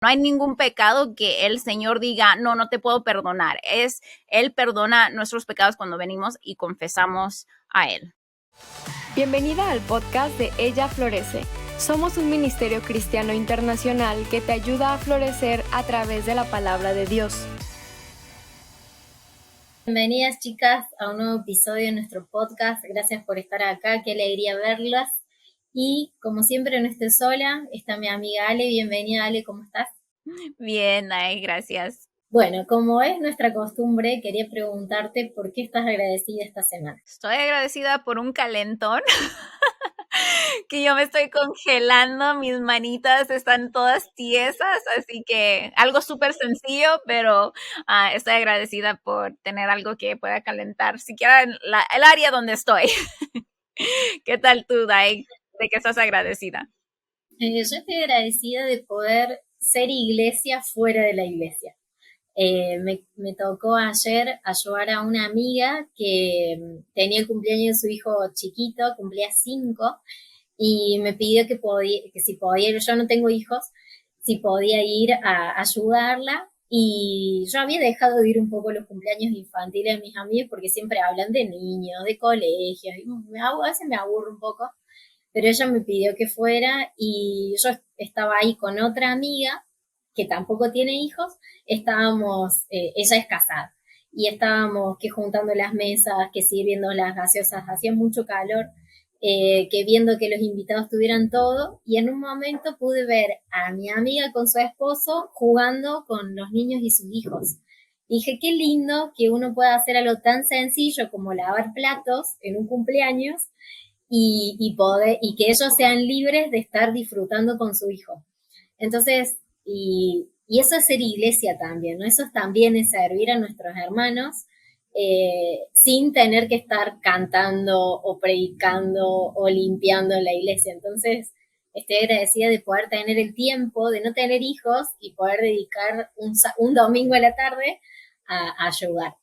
No hay ningún pecado que el Señor diga, no, no te puedo perdonar. Él perdona nuestros pecados cuando venimos y confesamos a Él. Bienvenida al podcast de Ella Florece. Somos un ministerio cristiano internacional que te ayuda a florecer a través de la palabra de Dios. Bienvenidas, chicas, a un nuevo episodio de nuestro podcast. Gracias por estar acá, qué alegría verlas. Y como siempre no estoy sola, está mi amiga Ale. Bienvenida, Ale, ¿cómo estás? Bien, ay, gracias. Bueno, como es nuestra costumbre, quería preguntarte por qué estás agradecida esta semana. Estoy agradecida por un calentón que yo me estoy congelando, mis manitas están todas tiesas, así que algo súper sencillo, pero estoy agradecida por tener algo que pueda calentar, siquiera en el área donde estoy. ¿Qué tal tú, Dai? ¿De qué estás agradecida? Yo estoy agradecida de poder ser iglesia fuera de la iglesia. Me tocó ayer ayudar a una amiga que tenía el cumpleaños de su hijo chiquito, cumplía 5, y me pidió que si podía, yo no tengo hijos, si podía ir a ayudarla. Y yo había dejado de ir un poco a los cumpleaños infantiles de mis amigos porque siempre hablan de niños, de colegios, y a veces me aburro un poco, pero ella me pidió que fuera y yo estaba ahí con otra amiga que tampoco tiene hijos. Estábamos, ella es casada, y estábamos que juntando las mesas, que sirviendo las gaseosas, hacía mucho calor, que viendo que los invitados tuvieran todo, y en un momento pude ver a mi amiga con su esposo jugando con los niños y sus hijos. Dije, qué lindo que uno pueda hacer algo tan sencillo como lavar platos en un cumpleaños y que ellos sean libres de estar disfrutando con su hijo. Entonces, y eso es ser iglesia también, ¿no? Eso también es servir a nuestros hermanos sin tener que estar cantando o predicando o limpiando en la iglesia. Entonces, estoy agradecida de poder tener el tiempo, de no tener hijos y poder dedicar un domingo a la tarde a ayudar.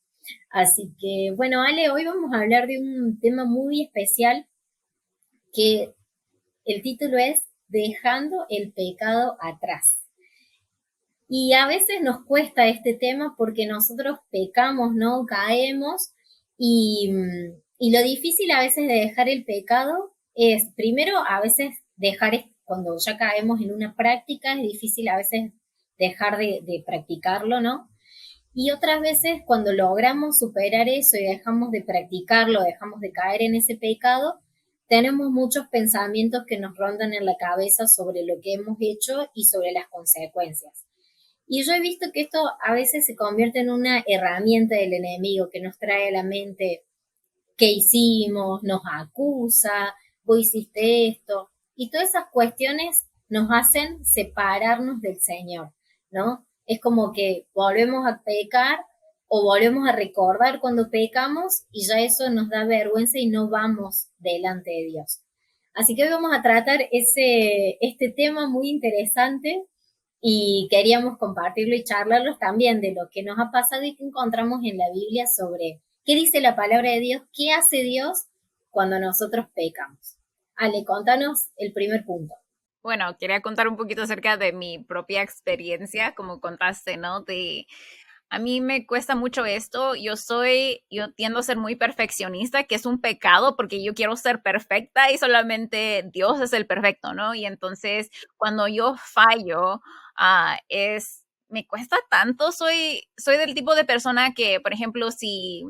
Así que, bueno, Ale, hoy vamos a hablar de un tema muy especial que el título es Dejando el pecado atrás. Y a veces nos cuesta este tema porque nosotros pecamos, ¿no? Caemos y lo difícil a veces de dejar el pecado es, primero, a veces cuando ya caemos en una práctica, es difícil a veces dejar de practicarlo, ¿no? Y otras veces cuando logramos superar eso y dejamos de practicarlo, dejamos de caer en ese pecado, tenemos muchos pensamientos que nos rondan en la cabeza sobre lo que hemos hecho y sobre las consecuencias. Y yo he visto que esto a veces se convierte en una herramienta del enemigo que nos trae a la mente qué hicimos, nos acusa, vos hiciste esto. Y todas esas cuestiones nos hacen separarnos del Señor, ¿no? Es como que volvemos a pecar o volvemos a recordar cuando pecamos y ya eso nos da vergüenza y no vamos delante de Dios. Así que hoy vamos a tratar este tema muy interesante y queríamos compartirlo y charlarlos también de lo que nos ha pasado y que encontramos en la Biblia sobre qué dice la palabra de Dios, qué hace Dios cuando nosotros pecamos. Ale, contanos el primer punto. Bueno, quería contar un poquito acerca de mi propia experiencia, como contaste, ¿no? A mí me cuesta mucho esto. Yo tiendo a ser muy perfeccionista, que es un pecado porque yo quiero ser perfecta y solamente Dios es el perfecto, ¿no? Y entonces cuando yo fallo, me cuesta tanto. Soy del tipo de persona que, por ejemplo, si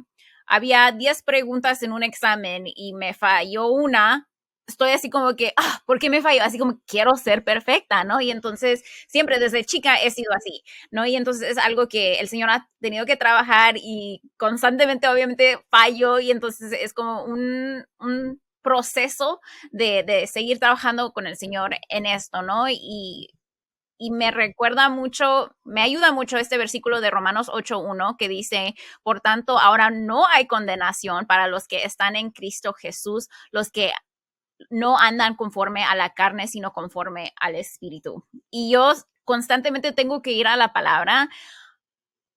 había 10 preguntas en un examen y me falló una, estoy así como que, ¿por qué me falló? Así como, quiero ser perfecta, ¿no? Y entonces, siempre desde chica he sido así, ¿no? Y entonces es algo que el Señor ha tenido que trabajar y constantemente, obviamente, fallo y entonces es como un proceso de seguir trabajando con el Señor en esto, ¿no? Y me recuerda mucho, me ayuda mucho este versículo de Romanos 8:1 que dice, por tanto, ahora no hay condenación para los que están en Cristo Jesús, los que no andan conforme a la carne, sino conforme al Espíritu. Y yo constantemente tengo que ir a la palabra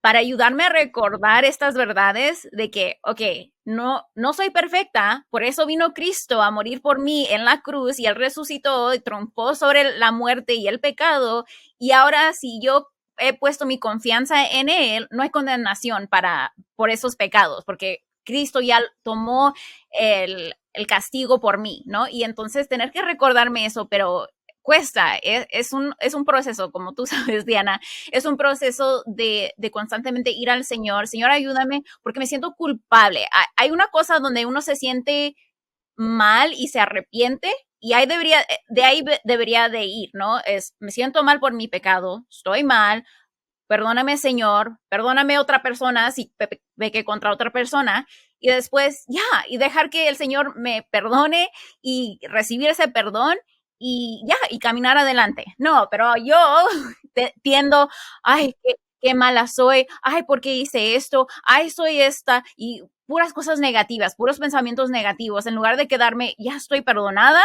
para ayudarme a recordar estas verdades de que, ok, no soy perfecta, por eso vino Cristo a morir por mí en la cruz y Él resucitó y trompó sobre la muerte y el pecado, y ahora si yo he puesto mi confianza en Él, no hay condenación por esos pecados, porque Cristo ya tomó el castigo por mí, ¿no? Y entonces tener que recordarme eso, pero cuesta, es un proceso, como tú sabes, Diana, es un proceso de constantemente ir al Señor, Señor, ayúdame, porque me siento culpable. Hay una cosa donde uno se siente mal y se arrepiente, y ahí debería de ir, ¿no? Me siento mal por mi pecado, estoy mal, perdóname, Señor, perdóname otra persona si pequé contra otra persona, y después ya, y dejar que el Señor me perdone y recibir ese perdón y ya, y caminar adelante. No, pero yo tiendo, ay, qué mala soy, ay, ¿por qué hice esto? Ay, soy esta, y puras cosas negativas, puros pensamientos negativos, en lugar de quedarme, ya estoy perdonada,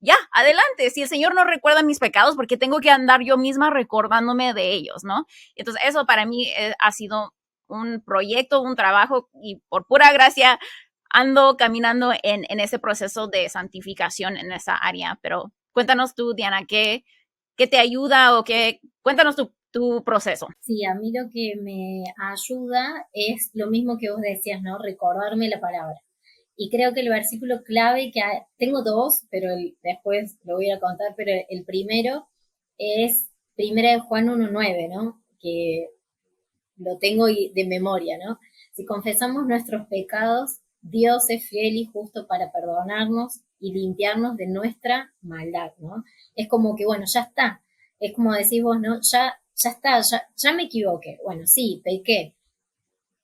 ya, adelante. Si el Señor no recuerda mis pecados, ¿por qué tengo que andar yo misma recordándome de ellos, no? Entonces, eso para mí ha sido un proyecto, un trabajo, y por pura gracia ando caminando en ese proceso de santificación en esa área. Pero cuéntanos tú, Diana, ¿qué te ayuda cuéntanos tu proceso? Sí, a mí lo que me ayuda es lo mismo que vos decías, ¿no? Recordarme la palabra. Y creo que el versículo clave, tengo dos, pero después lo voy a contar, pero el primero es Primera de Juan 1:9, ¿no? Que lo tengo de memoria, ¿no? Si confesamos nuestros pecados, Dios es fiel y justo para perdonarnos y limpiarnos de nuestra maldad, ¿no? Es como que, bueno, ya está. Es como decís vos, ¿no? Ya está, ya me equivoqué. Bueno, sí, pequé.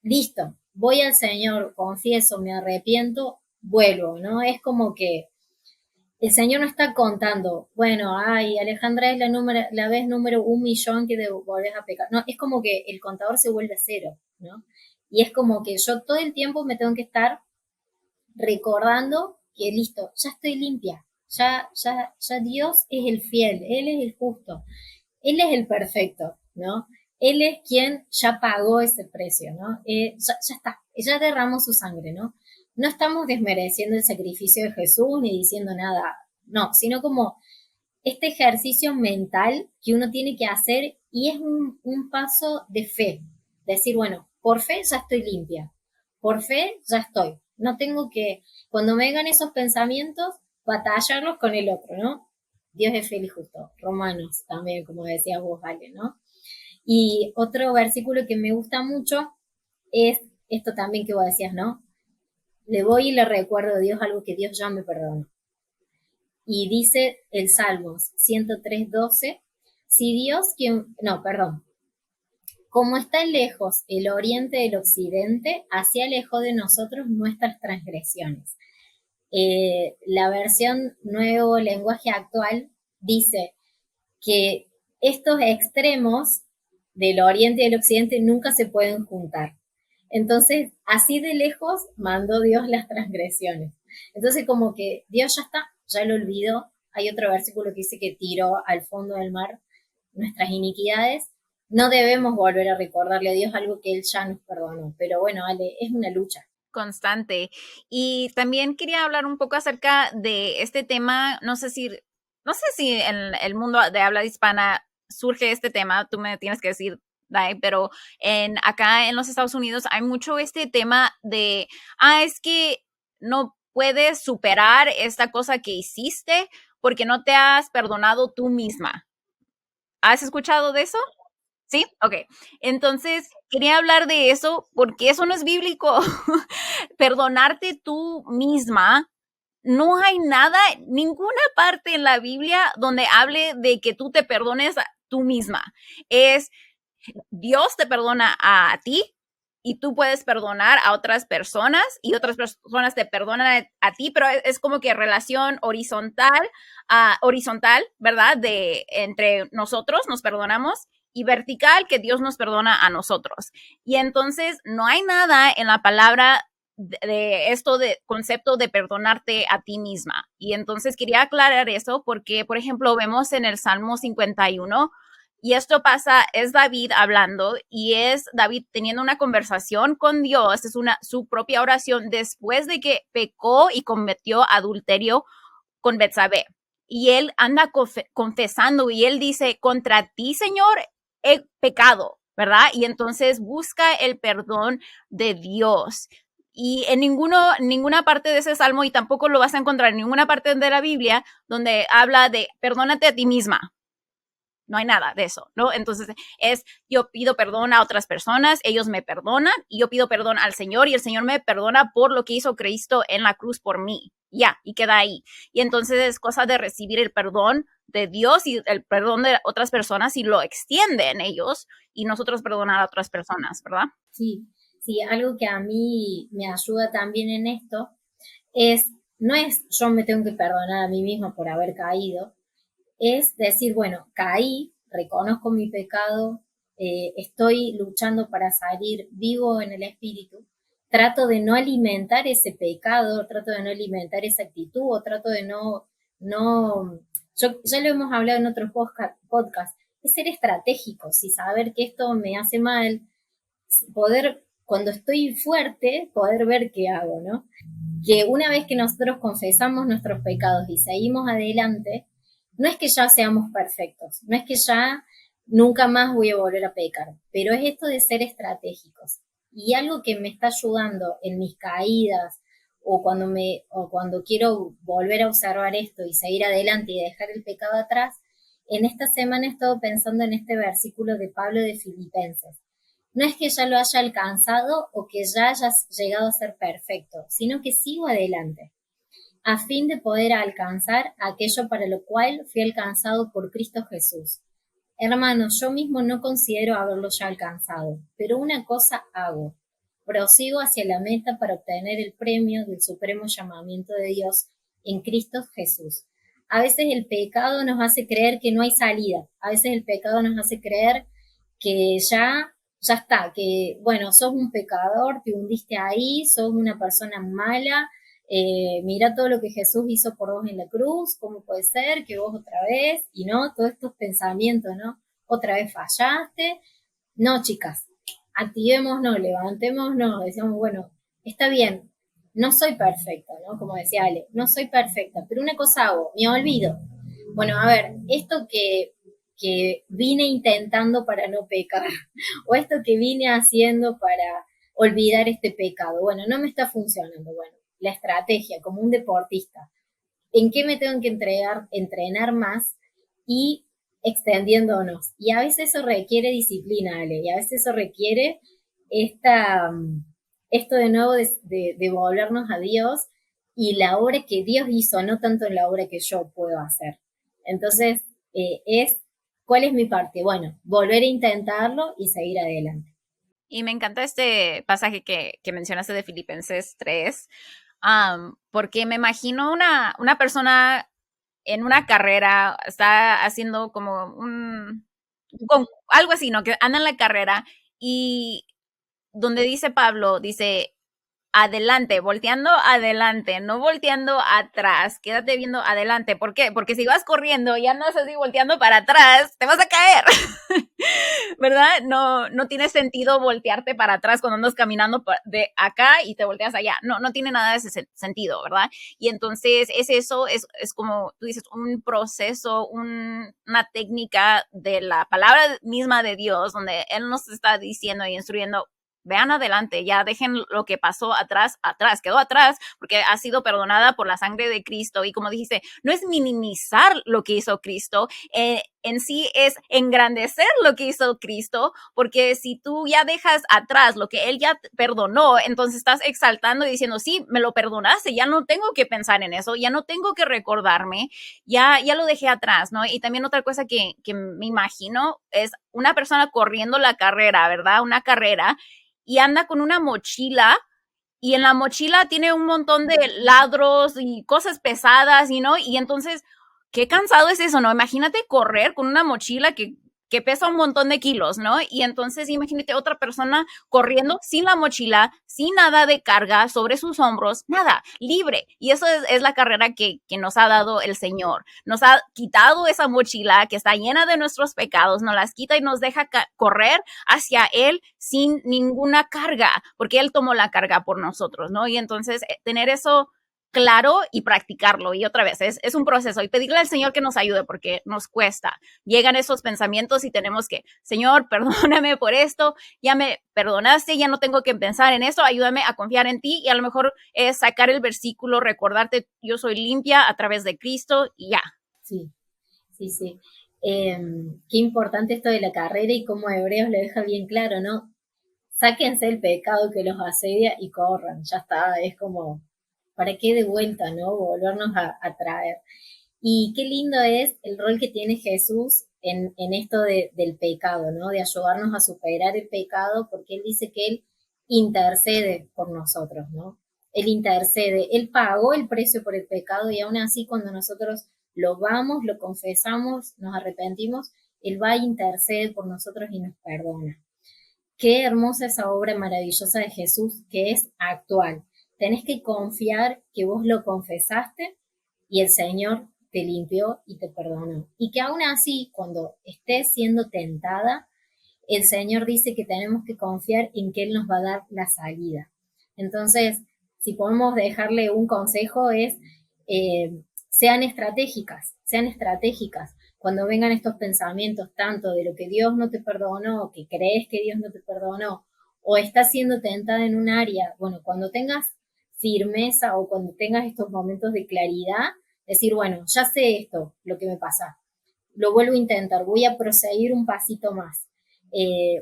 Listo. Voy al Señor, confieso, me arrepiento, vuelvo, ¿no? Es como que el Señor no está contando, bueno, ay, Alejandra es la vez número 1.000.000 que volvés a pecar. No, es como que el contador se vuelve a cero, ¿no? Y es como que yo todo el tiempo me tengo que estar recordando que listo, ya estoy limpia, ya Dios es el fiel, Él es el justo, Él es el perfecto, ¿no? Él es quien ya pagó ese precio, ¿no? Ya está, ya derramó su sangre, ¿no? No estamos desmereciendo el sacrificio de Jesús ni diciendo nada, no, sino como este ejercicio mental que uno tiene que hacer y es un paso de fe. Decir, bueno, por fe ya estoy limpia, por fe ya estoy. No tengo que, cuando me vengan esos pensamientos, batallarlos con el otro, ¿no? Dios es fiel y justo. Romanos también, como decías vos, Vale, ¿no? Y otro versículo que me gusta mucho es esto también que vos decías, ¿no? Le voy y le recuerdo a Dios algo que Dios ya me perdonó. Y dice el Salmos 103:12, si Dios como está lejos el oriente del occidente, así alejó de nosotros nuestras transgresiones. La versión Nuevo Lenguaje Actual dice que estos extremos del oriente y del occidente nunca se pueden juntar. Entonces, así de lejos mandó Dios las transgresiones. Entonces, como que Dios ya está, ya lo olvidó. Hay otro versículo que dice que tiró al fondo del mar nuestras iniquidades. No debemos volver a recordarle a Dios algo que Él ya nos perdonó. Pero bueno, Ale, es una lucha Constante. Y también quería hablar un poco acerca de este tema, no sé si en el mundo de habla hispana surge este tema, tú me tienes que decir, Dai, pero acá en los Estados Unidos hay mucho este tema de, es que no puedes superar esta cosa que hiciste porque no te has perdonado tú misma. ¿Has escuchado de eso? ¿Sí? Ok. Entonces, quería hablar de eso porque eso no es bíblico. Perdonarte tú misma, no hay nada, ninguna parte en la Biblia donde hable de que tú te perdones a tú misma. Es Dios te perdona a ti y tú puedes perdonar a otras personas y otras personas te perdonan a ti, pero es como que relación horizontal, ¿verdad? Entre nosotros nos perdonamos y vertical que Dios nos perdona a nosotros. Y entonces no hay nada en la palabra de esto de concepto de perdonarte a ti misma. Y entonces quería aclarar eso porque, por ejemplo, vemos en el Salmo 51 Y esto pasa, es David hablando y es David teniendo una conversación con Dios, es su propia oración después de que pecó y cometió adulterio con Betsabé. Y él anda confesando y él dice, contra ti, Señor, he pecado, ¿verdad? Y entonces busca el perdón de Dios. Y en ninguna parte de ese salmo, y tampoco lo vas a encontrar en ninguna parte de la Biblia, donde habla de perdónate a ti misma. No hay nada de eso, ¿no? Entonces yo pido perdón a otras personas, ellos me perdonan y yo pido perdón al Señor y el Señor me perdona por lo que hizo Cristo en la cruz por mí. Ya, y queda ahí. Y entonces es cosa de recibir el perdón de Dios y el perdón de otras personas y lo extienden ellos y nosotros perdonar a otras personas, ¿verdad? Sí, sí, algo que a mí me ayuda también en esto no es yo me tengo que perdonar a mí misma por haber caído, es decir, bueno, caí, reconozco mi pecado, estoy luchando para salir vivo en el espíritu, trato de no alimentar ese pecado, trato de no alimentar esa actitud, o trato de ya lo hemos hablado en otros podcasts, es ser estratégicos y saber que esto me hace mal, poder, cuando estoy fuerte, poder ver qué hago, ¿no? Que una vez que nosotros confesamos nuestros pecados y seguimos adelante, no es que ya seamos perfectos, no es que ya nunca más voy a volver a pecar, pero es esto de ser estratégicos. Y algo que me está ayudando en mis caídas o cuando quiero volver a observar esto y seguir adelante y dejar el pecado atrás, en esta semana he estado pensando en este versículo de Pablo de Filipenses. No es que ya lo haya alcanzado o que ya haya llegado a ser perfecto, sino que sigo adelante a fin de poder alcanzar aquello para lo cual fui alcanzado por Cristo Jesús. Hermanos, yo mismo no considero haberlo ya alcanzado, pero una cosa hago. Prosigo hacia la meta para obtener el premio del supremo llamamiento de Dios en Cristo Jesús. A veces el pecado nos hace creer que no hay salida. A veces el pecado nos hace creer que ya está, que bueno, sos un pecador, te hundiste ahí, sos una persona mala, mira todo lo que Jesús hizo por vos en la cruz, ¿cómo puede ser que vos otra vez? Y no, todos estos pensamientos, ¿no? Otra vez fallaste. No, chicas, activémonos, levantémonos, decíamos, bueno, está bien, no soy perfecta, ¿no? Como decía Ale, no soy perfecta, pero una cosa hago, me olvido. Bueno, a ver, esto que vine intentando para no pecar, o esto que vine haciendo para olvidar este pecado, bueno, no me está funcionando, bueno, la estrategia, como un deportista, en qué me tengo que entrenar más y extendiéndonos. Y a veces eso requiere disciplina, Ale, y a veces eso requiere esto de nuevo de volvernos a Dios y la obra que Dios hizo, no tanto en la obra que yo puedo hacer. Entonces, ¿cuál es mi parte? Bueno, volver a intentarlo y seguir adelante. Y me encanta este pasaje que mencionaste de Filipenses 3, porque me imagino una persona en una carrera, está haciendo como algo así, ¿no? Que anda en la carrera y donde dice Pablo, dice, adelante, volteando adelante, no volteando atrás, quédate viendo adelante. ¿Por qué? Porque si vas corriendo y andas así volteando para atrás, te vas a caer, ¿verdad? No tiene sentido voltearte para atrás cuando andas caminando de acá y te volteas allá. No tiene nada de ese sentido, ¿verdad? Y entonces es como tú dices, un proceso, una técnica de la palabra misma de Dios, donde Él nos está diciendo y instruyendo, vean adelante, ya dejen lo que pasó atrás, quedó atrás, porque ha sido perdonada por la sangre de Cristo. Y como dijiste, no es minimizar lo que hizo Cristo, en sí es engrandecer lo que hizo Cristo, porque si tú ya dejas atrás lo que Él ya perdonó, entonces estás exaltando y diciendo, sí, me lo perdonaste, ya no tengo que pensar en eso, ya no tengo que recordarme, ya lo dejé atrás, ¿no? Y también otra cosa que me imagino es una persona corriendo la carrera, ¿verdad? Una carrera, y anda con una mochila y en la mochila tiene un montón de ladros y cosas pesadas, ¿no? Y entonces, qué cansado es eso, ¿no? Imagínate correr con una mochila que que pesa un montón de kilos, ¿no? Y entonces imagínate otra persona corriendo sin la mochila, sin nada de carga sobre sus hombros, nada, libre. Y eso es la carrera que nos ha dado el Señor. Nos ha quitado esa mochila que está llena de nuestros pecados, nos las quita y nos deja correr hacia Él sin ninguna carga, porque Él tomó la carga por nosotros, ¿no? Y entonces tener eso claro y practicarlo. Y otra vez, es un proceso y pedirle al Señor que nos ayude porque nos cuesta. Llegan esos pensamientos y tenemos que, Señor, perdóname por esto, ya me perdonaste, ya no tengo que pensar en esto, ayúdame a confiar en ti y a lo mejor es sacar el versículo, recordarte, yo soy limpia a través de Cristo y ya. Sí. Qué importante esto de la carrera y cómo Hebreos lo deja bien claro, ¿no? Sáquense el pecado que los asedia y corran, ya está, es como, ¿para qué de vuelta, no? Volvernos a traer. Y qué lindo es el rol que tiene Jesús en esto del pecado, ¿no? De ayudarnos a superar el pecado, porque Él dice que Él intercede por nosotros, ¿no? Él intercede, Él pagó el precio por el pecado y aún así cuando nosotros lo vamos, lo confesamos, nos arrepentimos, Él va a interceder por nosotros y nos perdona. Qué hermosa esa obra maravillosa de Jesús que es actual. Tenés que confiar que vos lo confesaste y el Señor te limpió y te perdonó. Y que aún así, cuando estés siendo tentada, el Señor dice que tenemos que confiar en que Él nos va a dar la salida. Entonces, si podemos dejarle un consejo es, sean estratégicas. Cuando vengan estos pensamientos, tanto de lo que Dios no te perdonó, o que crees que Dios no te perdonó, o estás siendo tentada en un área, bueno, cuando tengas firmeza o cuando tengas estos momentos de claridad, decir, bueno, ya sé esto, lo que me pasa, lo vuelvo a intentar, voy a proseguir un pasito más,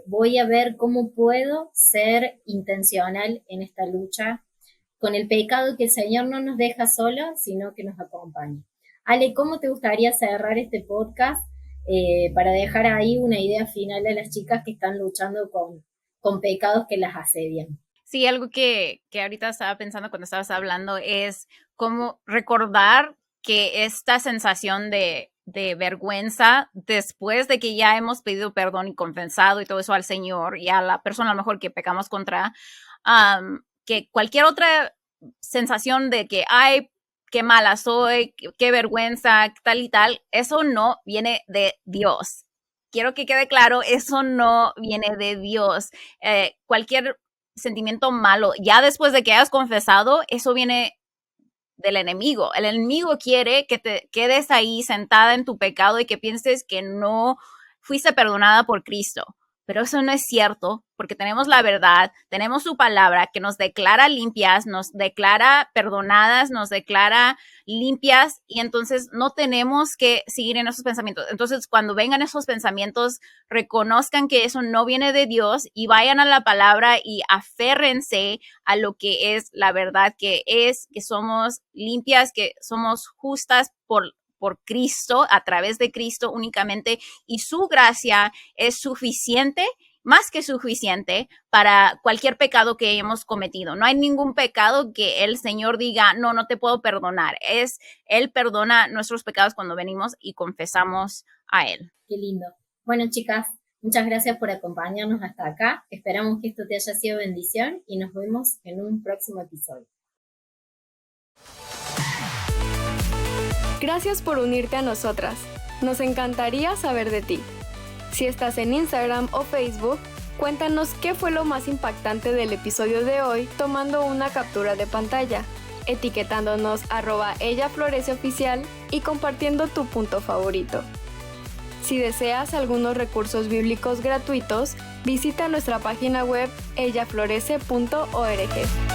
voy a ver cómo puedo ser intencional en esta lucha con el pecado que el Señor no nos deja solos, sino que nos acompaña. Ale, ¿cómo te gustaría cerrar este podcast para dejar ahí una idea final a las chicas que están luchando con pecados que las asedian? Sí, algo que ahorita estaba pensando cuando estabas hablando es cómo recordar que esta sensación de vergüenza después de que ya hemos pedido perdón y confesado y todo eso al Señor y a la persona a lo mejor que pecamos contra, que cualquier otra sensación de que, ay, qué mala soy, qué vergüenza, tal y tal, eso no viene de Dios. Quiero que quede claro, eso no viene de Dios. Cualquier sentimiento malo, ya después de que hayas confesado, eso viene del enemigo. El enemigo quiere que te quedes ahí sentada en tu pecado y que pienses que no fuiste perdonada por Cristo. Pero eso no es cierto, porque tenemos la verdad, tenemos su palabra que nos declara limpias, nos declara perdonadas, nos declara limpias y entonces no tenemos que seguir en esos pensamientos. Entonces, cuando vengan esos pensamientos, reconozcan que eso no viene de Dios y vayan a la palabra y aférrense a lo que es la verdad, que es que somos limpias, que somos justas por Cristo, a través de Cristo únicamente, y su gracia es suficiente, más que suficiente, para cualquier pecado que hemos cometido. No hay ningún pecado que el Señor diga, no te puedo perdonar. Él perdona nuestros pecados cuando venimos y confesamos a Él. Qué lindo. Bueno, chicas, muchas gracias por acompañarnos hasta acá. Esperamos que esto te haya sido bendición y nos vemos en un próximo episodio. Gracias por unirte a nosotras. Nos encantaría saber de ti. Si estás en Instagram o Facebook, cuéntanos qué fue lo más impactante del episodio de hoy tomando una captura de pantalla, etiquetándonos @ellafloreceoficial y compartiendo tu punto favorito. Si deseas algunos recursos bíblicos gratuitos, visita nuestra página web ellaflorece.org.